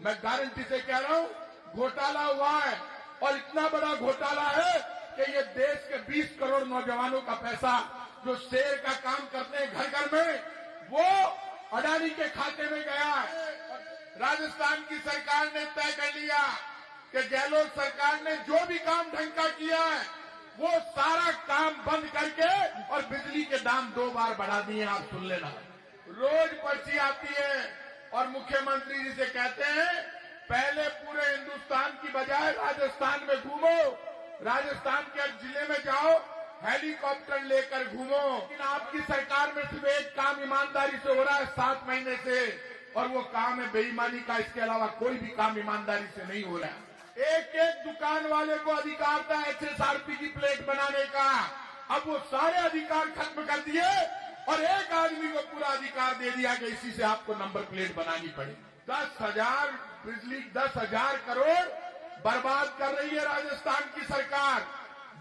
मैं गारंटी से कह रहा हूं, घोटाला हुआ है और इतना बड़ा घोटाला है कि ये देश के 20 करोड़ नौजवानों का पैसा जो शेर का काम करते हैं घर घर में, वो अडानी के खाते में गया है। राजस्थान की सरकार ने तय कर लिया कि गहलोत सरकार ने जो भी काम ढंग का किया है वो सारा काम बंद करके और बिजली के दाम 2 बार बढ़ा दिए। आप सुन लेना, रोज पर्ची आती है और मुख्यमंत्री जी से कहते हैं पहले पूरे हिंदुस्तान की बजाय राजस्थान में घूमो, राजस्थान के हर जिले में जाओ, हेलीकॉप्टर लेकर घूमो। लेकिन आपकी सरकार में सिर्फ एक काम ईमानदारी से हो रहा है 7 महीने से, और वो काम है बेईमानी का। इसके अलावा कोई भी काम ईमानदारी से नहीं हो रहा है। एक एक दुकान वाले को अधिकार था एचएसआरपी की प्लेट बनाने का, अब वो सारे अधिकार खत्म कर दिए और एक आदमी को पूरा अधिकार दे दिया कि इसी से आपको नंबर प्लेट बनानी पड़ेगी। 10,000 बिजली, 10,000 करोड़ बर्बाद कर रही है राजस्थान की सरकार।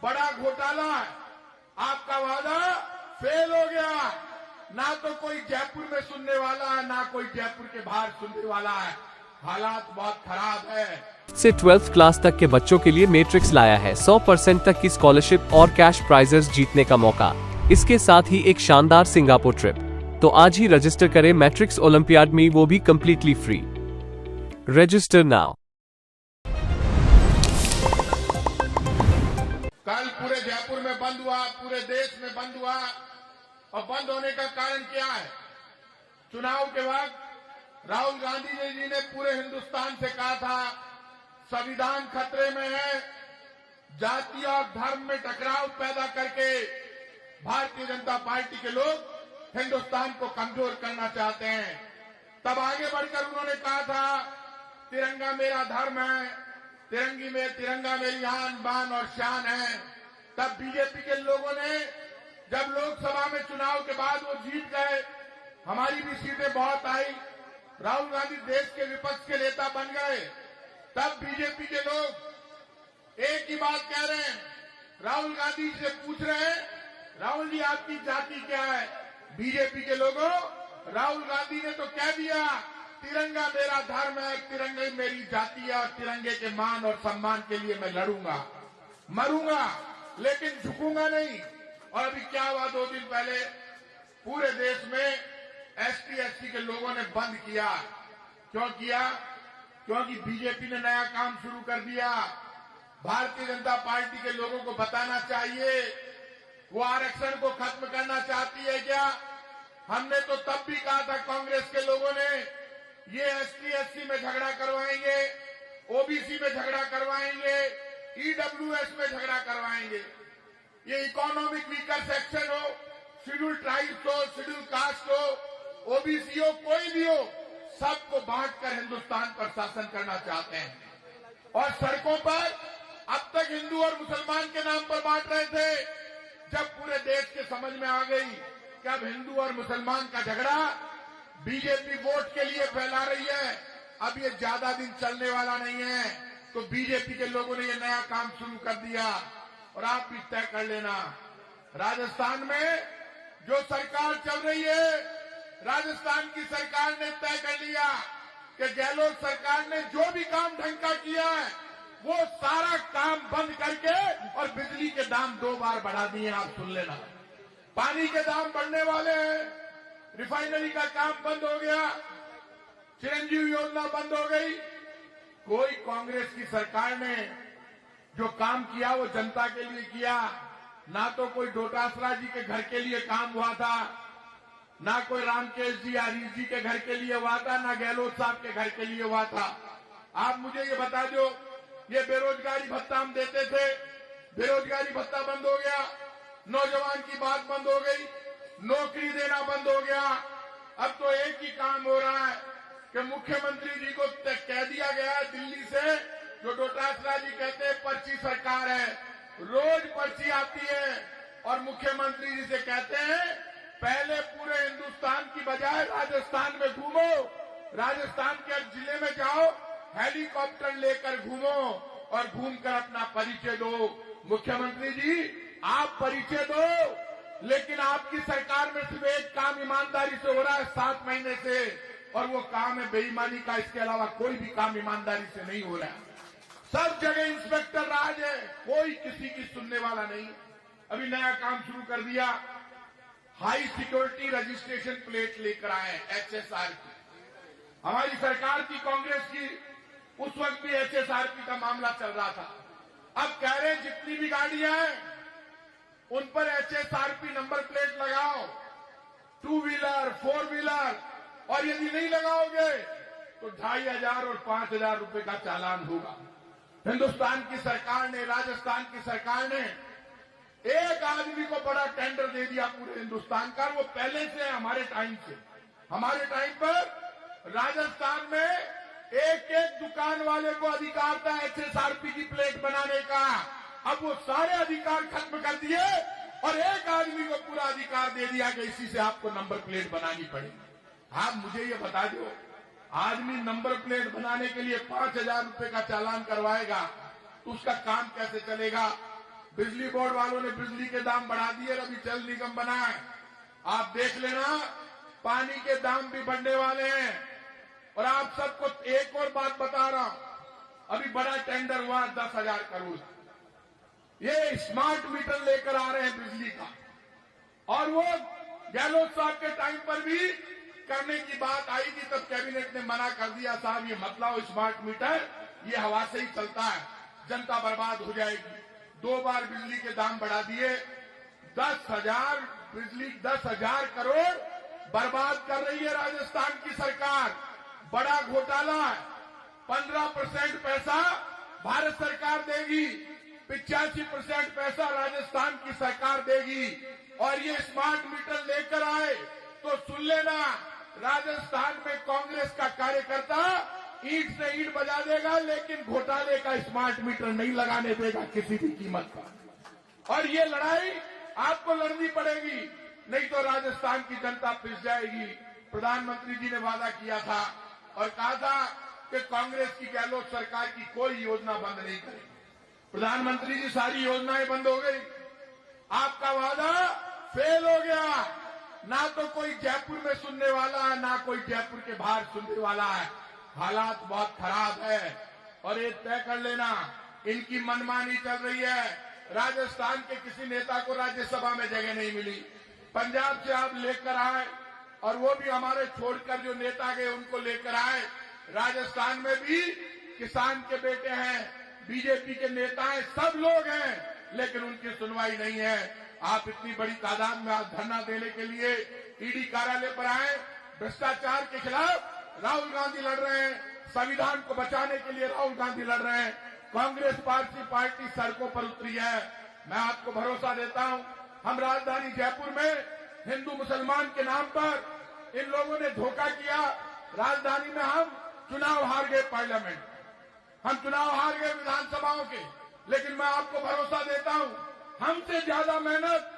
बड़ा घोटाला है। आपका वादा फेल हो गया। ना तो कोई जयपुर में सुनने वाला है, ना कोई जयपुर के बाहर सुनने वाला है। हालात बहुत खराब है। से 12th क्लास तक के बच्चों के लिए मैट्रिक्स लाया है 100% तक की स्कॉलरशिप और कैश प्राइजेस जीतने का मौका। इसके साथ ही एक शानदार सिंगापुर ट्रिप। तो आज ही रजिस्टर करें मैट्रिक्स ओलंपियाड में, वो भी कंप्लीटली फ्री। Register now. कल पूरे जयपुर में बंद हुआ, पूरे देश में बंद हुआ, और बंद होने का कारण क्या है? चुनाव के वक्त राहुल गांधी जी ने पूरे हिंदुस्तान से कहा था संविधान खतरे में है, जाति और धर्म में टकराव पैदा करके भारतीय जनता पार्टी के लोग हिंदुस्तान को कमजोर करना चाहते हैं। तब आगे बढ़कर उन्होंने कहा था तिरंगा मेरा धर्म है, तिरंगा मेरी आन बान और शान है। तब बीजेपी के लोगों ने, जब लोकसभा में चुनाव के बाद वो जीत गए, हमारी भी सीटें बहुत आई, राहुल गांधी देश के विपक्ष के नेता बन गए, तब बीजेपी के लोग एक ही बात कह रहे हैं, राहुल गांधी से पूछ रहे हैं राहुल जी आपकी जाति क्या है? बीजेपी के लोगों, राहुल गांधी ने तो कह दिया तिरंगा मेरा धर्म है, तिरंगे मेरी जाति है, और तिरंगे के मान और सम्मान के लिए मैं लड़ूंगा, मरूंगा, लेकिन झुकूंगा नहीं। और अभी क्या हुआ, 2 दिन पहले पूरे देश में ST/SC के लोगों ने बंद किया। क्यों किया? क्योंकि बीजेपी ने नया काम शुरू कर दिया। भारतीय जनता पार्टी के लोगों को बताना चाहिए वो आरक्षण को खत्म करना चाहती है क्या? हमने तो तब भी कहा था कांग्रेस के लोगों ने ये ST/SC में झगड़ा करवाएंगे, OBC में झगड़ा करवाएंगे, EWS में झगड़ा करवाएंगे। ये इकोनॉमिक वीकर सेक्शन हो, शेड्यूल ट्राइब्स हो, शेड्यूल कास्ट हो, OBC हो, कोई भी हो, सबको बांटकर हिंदुस्तान पर शासन करना चाहते हैं। और सड़कों पर अब तक हिंदू और मुसलमान के नाम पर बांट रहे थे। जब पूरे देश के समझ में आ गई कि अब हिंदू और मुसलमान का झगड़ा बीजेपी वोट के लिए फैला रही है, अब ये ज्यादा दिन चलने वाला नहीं है, तो बीजेपी के लोगों ने ये नया काम शुरू कर दिया। और आप भी तय कर लेना, राजस्थान में जो सरकार चल रही है, राजस्थान की सरकार ने तय कर लिया कि गहलोत सरकार ने जो भी काम ढंग का किया है वो सारा काम बंद करके और बिजली के दाम 2 बार बढ़ा दिए। आप सुन लेना, पानी के दाम बढ़ने वाले हैं, रिफाइनरी का काम बंद हो गया, चिरंजीवी योजना बंद हो गई। कोई कांग्रेस की सरकार ने जो काम किया वो जनता के लिए किया। ना तो कोई डोटासरा जी के घर के लिए काम हुआ था, ना कोई रामकेश जी हरीश जी के घर के लिए हुआ था, ना गहलोत साहब के घर के लिए हुआ था। आप मुझे ये बता दो, ये बेरोजगारी भत्ता हम देते थे, बेरोजगारी भत्ता बंद हो गया, नौजवान की बात बंद हो गई, नौकरी देना बंद हो गया। अब तो एक ही काम हो रहा है कि मुख्यमंत्री जी को कह दिया गया है दिल्ली से, जो डोटासरा जी कहते हैं पर्ची सरकार है, रोज पर्ची आती है और मुख्यमंत्री जी से कहते हैं पहले पूरे हिंदुस्तान की बजाय राजस्थान में घूमो, राजस्थान के हर जिले में जाओ, हेलीकॉप्टर लेकर घूमो और घूमकर अपना परिचय दो। मुख्यमंत्री जी आप परिचय दो, लेकिन आपकी सरकार में सिर्फ एक काम ईमानदारी से हो रहा है 7 महीने से, और वो काम है बेईमानी का, इसके अलावा कोई भी काम ईमानदारी से नहीं हो रहा है। सब जगह इंस्पेक्टर राज है, कोई किसी की सुनने वाला नहीं। अभी नया काम शुरू कर दिया, हाई सिक्योरिटी रजिस्ट्रेशन प्लेट लेकर आए HSR की। हमारी सरकार की, कांग्रेस की, उस वक्त भी HSRP का मामला चल रहा था। अब कह रहे हैं जितनी भी गाड़ियां हैं उन पर HSRP नंबर प्लेट लगाओ, 2 व्हीलर 4 व्हीलर, और यदि नहीं लगाओगे तो 2500 और 5000 रुपए का चालान होगा। हिंदुस्तान की सरकार ने, राजस्थान की सरकार ने एक आदमी को बड़ा टेंडर दे दिया पूरे हिंदुस्तान का। वो पहले से, हमारे टाइम से, हमारे टाइम पर राजस्थान में एक एक दुकान वाले को अधिकार था HSRP की प्लेट बनाने का। अब वो सारे अधिकार खत्म कर दिए और एक आदमी को पूरा अधिकार दे दिया कि इसी से आपको नंबर प्लेट बनानी पड़ेगी। आप मुझे ये बता दो, आदमी नंबर प्लेट बनाने के लिए 5000 रुपए का चालान करवाएगा तो उसका काम कैसे चलेगा? बिजली बोर्ड वालों ने बिजली के दाम बढ़ा दिए, अभी जल निगम बना है। आप देख लेना, पानी के दाम भी बढ़ने वाले हैं। और आप सबको एक और बात बता रहा हूं, अभी बड़ा टेंडर हुआ 10,000 करोड़। ये स्मार्ट मीटर लेकर आ रहे हैं बिजली का, और वो गहलोत साहब के टाइम पर भी करने की बात आई थी, तब कैबिनेट ने मना कर दिया, साहब ये मत लाओ स्मार्ट मीटर, ये हवा से ही चलता है, जनता बर्बाद हो जाएगी। 2 बार बिजली के दाम बढ़ा दिए, 10,000 बिजली, 10,000 करोड़ बर्बाद कर रही है राजस्थान की सरकार। बड़ा घोटाला है। 15% पैसा भारत सरकार देगी, 85% पैसा राजस्थान की सरकार देगी। और ये स्मार्ट मीटर लेकर आए तो सुन लेना, राजस्थान में कांग्रेस का कार्यकर्ता ईंट से ईंट बजा देगा, लेकिन घोटाले का स्मार्ट मीटर नहीं लगाने देगा किसी भी कीमत पर। और ये लड़ाई आपको लड़नी पड़ेगी, नहीं तो राजस्थान की जनता पिस जाएगी। प्रधानमंत्री जी ने वादा किया था और कहा था कि कांग्रेस की, गहलोत सरकार की कोई योजना बंद नहीं करेगी। प्रधानमंत्री जी, सारी योजनाएं बंद हो गई। आपका वादा फेल हो गया। ना तो कोई जयपुर में सुनने वाला है, ना कोई जयपुर के बाहर सुनने वाला है। हालात बहुत खराब है और ये तय कर लेना, इनकी मनमानी चल रही है। राजस्थान के किसी नेता को राज्यसभा में जगह नहीं मिली। पंजाब से आप लेकर आए और वो भी हमारे छोड़कर जो नेता गए उनको लेकर आए। राजस्थान में भी किसान के बेटे हैं, बीजेपी के नेता हैं, सब लोग हैं, लेकिन उनकी सुनवाई नहीं है। आप इतनी बड़ी तादाद में आज धरना देने के लिए ईडी कार्यालय पर आए। भ्रष्टाचार के खिलाफ राहुल गांधी लड़ रहे हैं, संविधान को बचाने के लिए राहुल गांधी लड़ रहे हैं। कांग्रेस पार्टी सड़कों पर उतरी है। मैं आपको भरोसा देता हूं, हम राजधानी जयपुर में हिंदू मुसलमान के नाम पर इन लोगों ने धोखा किया। राजधानी में हम चुनाव हार गए, पार्लियामेंट, हम चुनाव हार गए विधानसभाओं के, लेकिन मैं आपको भरोसा देता हूं, हमसे ज्यादा मेहनत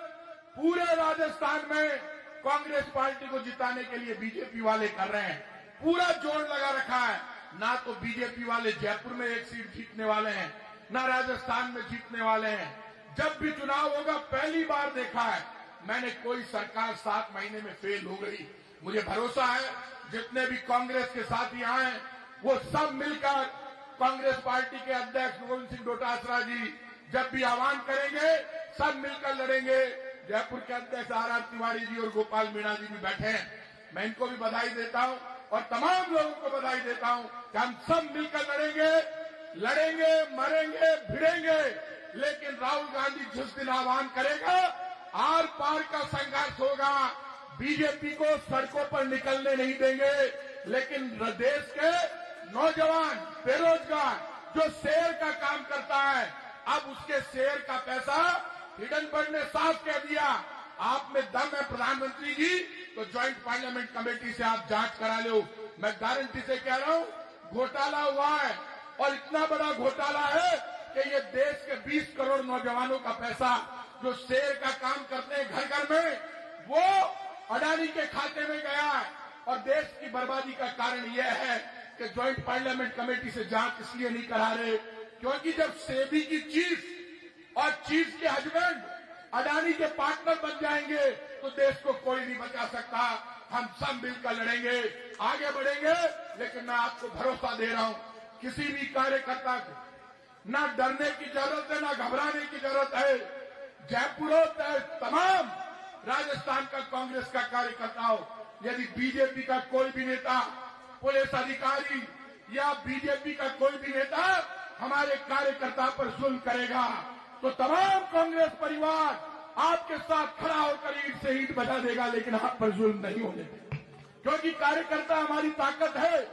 पूरे राजस्थान में कांग्रेस पार्टी को जिताने के लिए बीजेपी वाले कर रहे हैं। पूरा जोर लगा रखा है। ना तो बीजेपी वाले जयपुर में एक सीट जीतने वाले हैं, ना राजस्थान में जीतने वाले हैं। जब भी चुनाव होगा, पहली बार देखा है मैंने कोई सरकार 7 महीने में फेल हो गई। मुझे भरोसा है जितने भी कांग्रेस के साथी आए वो सब मिलकर, कांग्रेस पार्टी के अध्यक्ष गोविंद सिंह डोटासरा जी जब भी आह्वान करेंगे, सब मिलकर लड़ेंगे। जयपुर के अध्यक्ष RR तिवारी जी और गोपाल मीणा जी भी बैठे हैं, मैं इनको भी बधाई देता हूं और तमाम लोगों को बधाई देता हूं कि हम सब मिलकर लड़ेंगे, मरेंगे, भिड़ेंगे, लेकिन राहुल गांधी जिस दिन आह्वान करेगा, आर पार का संघर्ष होगा। बीजेपी को सड़कों पर निकलने नहीं देंगे, लेकिन देश के नौजवान बेरोजगार जो शेयर का काम करता है, अब उसके शेयर का पैसा हिडनबर्ग ने साफ कह दिया, आप में दम है प्रधानमंत्री जी, तो ज्वाइंट पार्लियामेंट कमेटी से आप जांच करा लो। मैं गारंटी से कह रहा हूं, घोटाला हुआ है और इतना बड़ा घोटाला है कि ये देश के 20 करोड़ नौजवानों का पैसा जो शेयर का काम करते हैं घर घर में, वो अडानी के खाते में गया है। और देश की बर्बादी का कारण यह है कि ज्वाइंट पार्लियामेंट कमेटी से जांच इसलिए नहीं करा रहे क्योंकि जब सेबी की चीफ और चीफ के हस्बैंड अडानी के पार्टनर बन जाएंगे तो देश को कोई नहीं बचा सकता। हम सब मिलकर लड़ेंगे, आगे बढ़ेंगे। लेकिन मैं आपको भरोसा दे रहा हूं, किसी भी कार्यकर्ता को ना डरने की जरूरत है, ना घबराने की जरूरत है। जयपुर हो चाहे तमाम राजस्थान का कांग्रेस का कार्यकर्ता हो, यदि बीजेपी का कोई भी नेता, पुलिस अधिकारी या बीजेपी का कोई भी नेता हमारे कार्यकर्ता पर जुल्म करेगा, तो तमाम कांग्रेस परिवार आपके साथ खड़ा होकर ईंट से ईंट बजा देगा, लेकिन आप पर जुल्म नहीं होने देगा। क्योंकि कार्यकर्ता हमारी ताकत है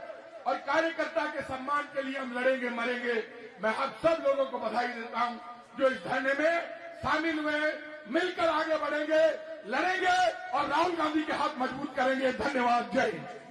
और कार्यकर्ता के सम्मान के लिए हम लड़ेंगे, मरेंगे। मैं आप सब लोगों को बधाई देता हूं जो इस धरने में शामिल हुए। मिलकर आगे बढ़ेंगे, लड़ेंगे और राहुल गांधी के हाथ मजबूत करेंगे। धन्यवाद। जय हिंद।